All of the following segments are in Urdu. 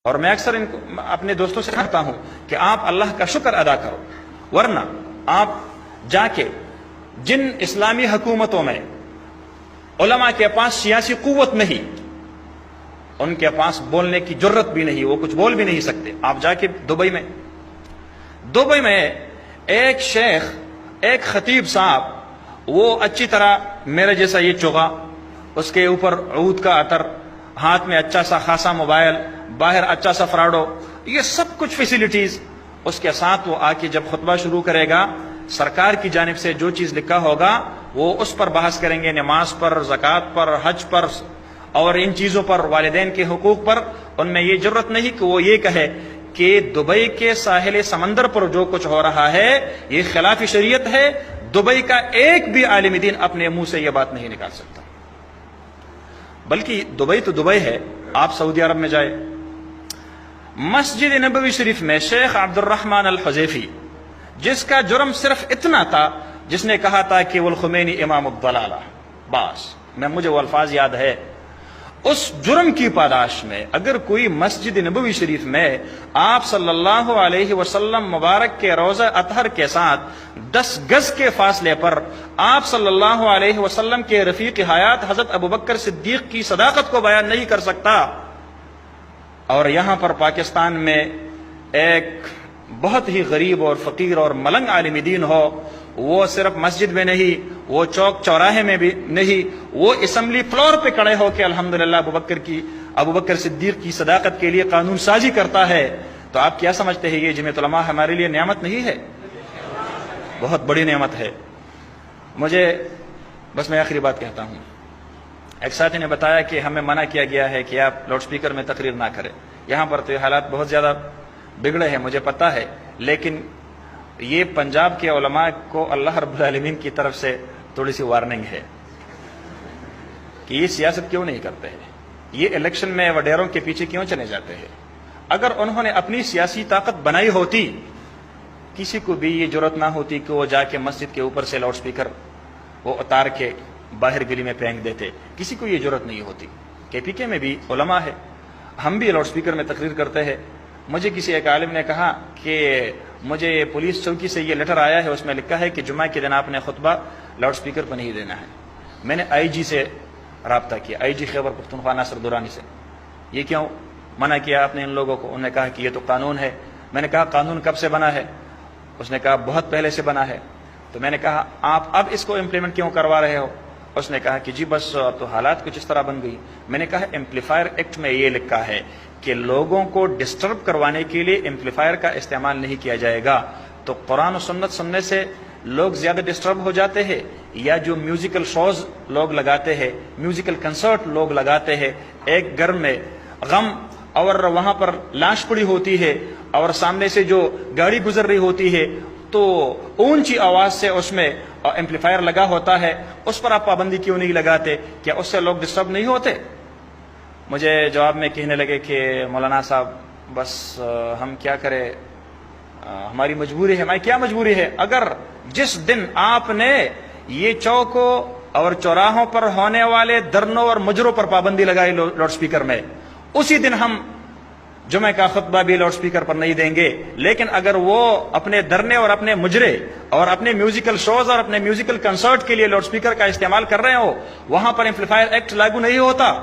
اور میں اکثر اپنے دوستوں سے کہتا ہوں کہ آپ اللہ کا شکر ادا کرو، ورنہ آپ جا کے جن اسلامی حکومتوں میں علماء کے پاس سیاسی قوت نہیں، ان کے پاس بولنے کی جرت بھی نہیں، وہ کچھ بول بھی نہیں سکتے، آپ جا کے دبئی میں ایک شیخ، ایک خطیب صاحب، وہ اچھی طرح میرے جیسا یہ چوغا، اس کے اوپر عود کا عطر، ہاتھ میں اچھا سا خاصا موبائل، باہر اچھا سا فراڈو، یہ سب کچھ فیسلٹیز، اس کے ساتھ وہ آ کے جب خطبہ شروع کرے گا، سرکار کی جانب سے جو چیز لکھا ہوگا وہ اس پر بحث کریں گے، نماز پر، زکوٰۃ پر، حج پر اور ان چیزوں پر، والدین کے حقوق پر۔ ان میں یہ جرت نہیں کہ وہ یہ کہے کہ دبئی کے ساحل سمندر پر جو کچھ ہو رہا ہے یہ خلاف شریعت ہے۔ دبئی کا ایک بھی عالم دین اپنے منہ سے یہ بات نہیں نکال سکتا، بلکہ دبئی تو دبئی ہے، آپ سعودی عرب میں جائے، مسجد نبوی شریف میں شیخ عبد الرحمن الحذیفی، جس کا جرم صرف اتنا تھا، جس نے کہا تھا کہ والخمینی امام الضلالہ، بس مجھے وہ الفاظ یاد ہے، اس جرم کی پاداش میں اگر کوئی مسجد نبوی شریف میں آپ صلی اللہ علیہ وسلم مبارک کے روضہ اطہر کے ساتھ 10 گز کے فاصلے پر آپ صلی اللہ علیہ وسلم کے رفیق حیات حضرت ابوبکر صدیق کی صداقت کو بیان نہیں کر سکتا، اور یہاں پر پاکستان میں ایک بہت ہی غریب اور فقیر اور ملنگ عالم دین ہو، وہ صرف مسجد میں نہیں، وہ چوک چوراہے میں بھی نہیں، وہ اسمبلی فلور پہ کھڑے ہو کے الحمدللہ ابوبکر صدیق کی صداقت کے لیے قانون سازی کرتا ہے، تو آپ کیا سمجھتے ہیں یہ جمعیت علماء ہمارے لیے نعمت نہیں ہے؟ بہت بڑی نعمت ہے۔ میں آخری بات کہتا ہوں، ایک ساتھی نے بتایا کہ ہمیں منع کیا گیا ہے کہ آپ لاؤڈ سپیکر میں تقریر نہ کریں، یہاں پر تو حالات بہت زیادہ بگڑے ہیں، مجھے پتہ ہے، لیکن یہ پنجاب کے علماء کو اللہ رب العالمین کی طرف سے تھوڑی سی وارننگ ہے کہ یہ سیاست کیوں نہیں کرتے ہیں، یہ الیکشن میں وڈیروں کے پیچھے کیوں چلے جاتے ہیں۔ اگر انہوں نے اپنی سیاسی طاقت بنائی ہوتی، کسی کو بھی یہ جرت نہ ہوتی کہ وہ جا کے مسجد کے اوپر سے لاؤڈ سپیکر وہ اتار کے باہر گلی میں پھینک دیتے، کسی کو یہ جرت نہیں ہوتی۔ کے پی کے میں بھی علماء ہے، ہم بھی لاؤڈ سپیکر میں تقریر کرتے ہیں۔ مجھے کسی ایک عالم نے کہا کہ مجھے پولیس چوکی سے یہ لیٹر آیا ہے، اس میں لکھا ہے کہ جمعہ کے دن آپ نے خطبہ لاؤڈ سپیکر پر نہیں دینا ہے۔ میں نے آئی جی سے رابطہ کیا، آئی جی خیبر پختونخوا ناصر درانی سے، یہ کیوں منع کیا آپ نے ان لوگوں کو؟ انہوں نے کہا کہ یہ تو قانون ہے۔ میں نے کہا قانون کب سے بنا ہے؟ اس نے کہا بہت پہلے سے بنا ہے۔ تو میں نے کہا آپ اب اس کو امپلیمنٹ کیوں کروا رہے ہو؟ اس نے کہا کہ جی بس اب تو حالات کچھ اس طرح بن گئی۔ میں نے کہا ایمپلیفائر ایکٹ میں یہ لکھا ہے کہ لوگوں کو ڈسٹرب کروانے کے لیے ایمپلیفائر کا استعمال نہیں کیا جائے گا، تو قرآن و سنت سننے سے لوگ زیادہ ڈسٹرب ہو جاتے ہیں، یا جو میوزیکل شوز لوگ لگاتے ہیں، میوزیکل کنسرٹ لوگ لگاتے ہیں، ایک گھر میں غم اور وہاں پر لاش پڑی ہوتی ہے اور سامنے سے جو گاڑی گزر رہی ہوتی ہے تو اونچی آواز سے اس میں ایمپلیفائر لگا ہوتا ہے، اس پر آپ پابندی کیوں نہیں لگاتے؟ کیا اس سے لوگ ڈسٹرب نہیں ہوتے؟ مجھے جواب میں کہنے لگے کہ مولانا صاحب بس ہم کیا کریں، ہماری مجبوری ہے۔ میں کیا مجبوری ہے؟ اگر جس دن آپ نے یہ چوکوں اور چوراہوں پر ہونے والے دھرنوں اور مجروں پر پابندی لگائی لاؤڈ سپیکر میں، اسی دن ہم جمعہ کا خطبہ بھی لاؤڈ سپیکر پر نہیں دیں گے۔ لیکن اگر وہ اپنے دھرنے اور اپنے مجرے اور اپنے میوزیکل شوز اور اپنے میوزیکل کنسرٹ کے لیے لاؤڈ سپیکر کا استعمال کر رہے ہو، وہاں پر ایمپلیفائر ایکٹ لاگو نہیں ہوتا،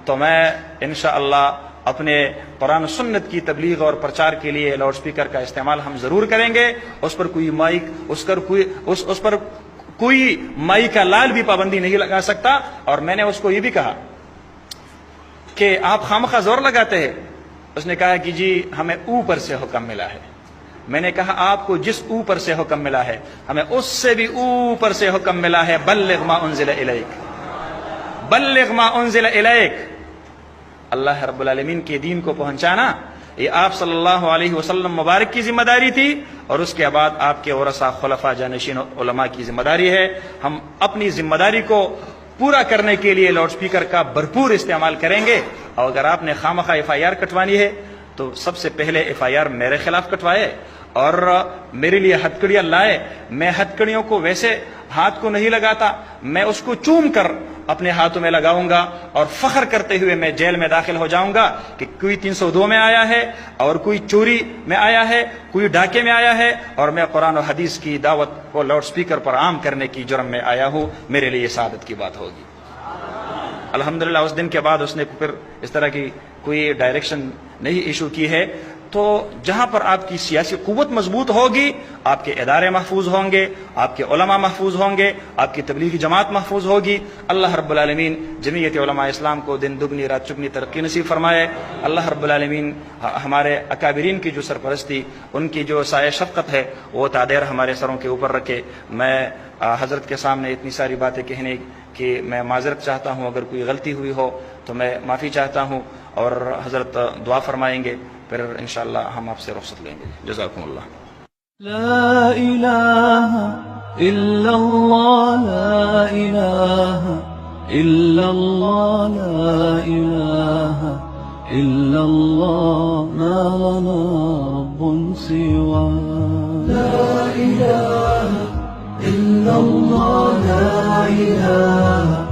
تو میں انشاءاللہ اپنے قرآن و سنت کی تبلیغ اور پرچار کے لیے لاؤڈ سپیکر کا استعمال ہم ضرور کریں گے۔ اس پر کوئی مائک اس پر کوئی مائک کا لال بھی پابندی نہیں لگا سکتا۔ اور میں نے اس کو یہ بھی کہا کہ آپ خامخواہ زور لگاتے ہیں۔ اس نے کہا کہ جی ہمیں اوپر سے حکم ملا ہے۔ میں نے کہا آپ کو جس اوپر سے حکم ملا ہے، ہمیں اس سے بھی اوپر سے حکم ملا ہے، بلغ ما انزل الیک، بلغ ما انزل الیک۔ اللہ رب العالمین کے دین کو پہنچانا یہ آپ صلی اللہ علیہ وسلم مبارک کی ذمہ داری تھی، اور اس کے بعد آپ کے ورثاء خلفاء جانشین علماء کی ذمہ داری ہے۔ ہم اپنی ذمہ داری کو پورا کرنے کے لیے لاؤڈ سپیکر کا بھرپور استعمال کریں گے۔ اور اگر آپ نے خامخواہ ایف آئی آر کٹوانی ہے تو سب سے پہلے ایف آئی آر میرے خلاف کٹوائے، اور میرے لیے ہتھکڑیاں لائے، میں ہتھکڑیوں کو ویسے ہاتھ کو نہیں لگاتا، میں اس کو چوم کر اپنے ہاتھوں میں لگاؤں گا اور فخر کرتے ہوئے میں جیل میں داخل ہو جاؤں گا کہ کوئی 302 میں آیا ہے اور کوئی چوری میں آیا ہے، کوئی ڈاکے میں آیا ہے، اور میں قرآن و حدیث کی دعوت کو لاؤڈ سپیکر پر عام کرنے کی جرم میں آیا ہوں، میرے لیے سعادت کی بات ہوگی۔ الحمدللہ اس دن کے بعد اس نے پھر اس طرح کی کوئی ڈائریکشن نہیں ایشو کی ہے۔ تو جہاں پر آپ کی سیاسی قوت مضبوط ہوگی، آپ کے ادارے محفوظ ہوں گے، آپ کے علماء محفوظ ہوں گے، آپ کی تبلیغی جماعت محفوظ ہوگی۔ اللہ رب العالمین جمعیت علماء اسلام کو دن دگنی رات چگنی ترقی نصیب فرمائے۔ اللہ رب العالمین ہمارے اکابرین کی جو سرپرستی، ان کی جو سایہ شفقت ہے، وہ تادیر ہمارے سروں کے اوپر رکھے۔ میں حضرت کے سامنے اتنی ساری باتیں کہنے کہ میں معذرت چاہتا ہوں، اگر کوئی غلطی ہوئی ہو تو میں معافی چاہتا ہوں، اور حضرت دعا فرمائیں گے، پھر انشاءاللہ ہم آپ سے رخصت لیں گے۔ جزاکم اللہ۔ لا إله إلا الله، لا إله إلا الله، لا إله إلا الله، ما لنا رب سواه. لا إله إلا الله، لا إله